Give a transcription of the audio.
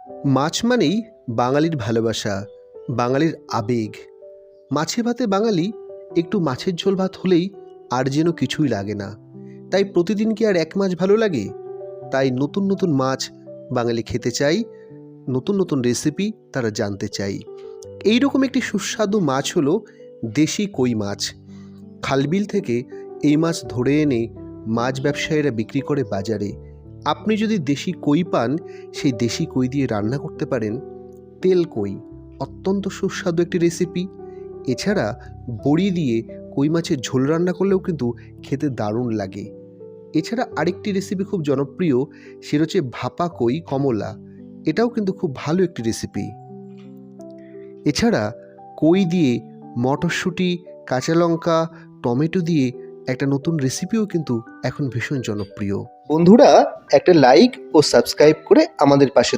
মাছ মানেই বাঙালির ভালোবাসা, বাঙালির আবেগ। মাছে ভাতে বাঙালি একটু মাছের ঝোল ভাত হলেই আর যেন কিছুই লাগে না। তাই প্রতিদিন কি আর এক মাছ ভালো লাগে? তাই নতুন নতুন মাছ বাঙালি খেতে চাই, নতুন নতুন রেসিপি তারা জানতে চাই। এই রকম একটি সুস্বাদু মাছ হলো দেশি কই মাছ। খালবিল থেকে এই মাছ ধরে এনে মাছ ব্যবসায়ীরা বিক্রি করে বাজারে। আপনি যদি দেশি কই পান, সেই দেশি কই দিয়ে রান্না করতে পারেন তেল কই, অত্যন্ত সুস্বাদু একটি রেসিপি। এছাড়া বড়ি দিয়ে কই মাছের ঝোল রান্না করলেও কিন্তু খেতে দারুণ লাগে। এছাড়া আরেকটি রেসিপি খুব জনপ্রিয়, সেটা হচ্ছে ভাপা কই কমলা। এটাও কিন্তু খুব ভালো একটি রেসিপি। এছাড়া কই দিয়ে মটরশুঁটি, কাঁচা লঙ্কা, টমেটো দিয়ে একটা নতুন রেসিপিও কিন্তু এখন ভীষণ জনপ্রিয়। বন্ধুরা, একটা লাইক ও সাবস্ক্রাইব করে আমাদের পাশে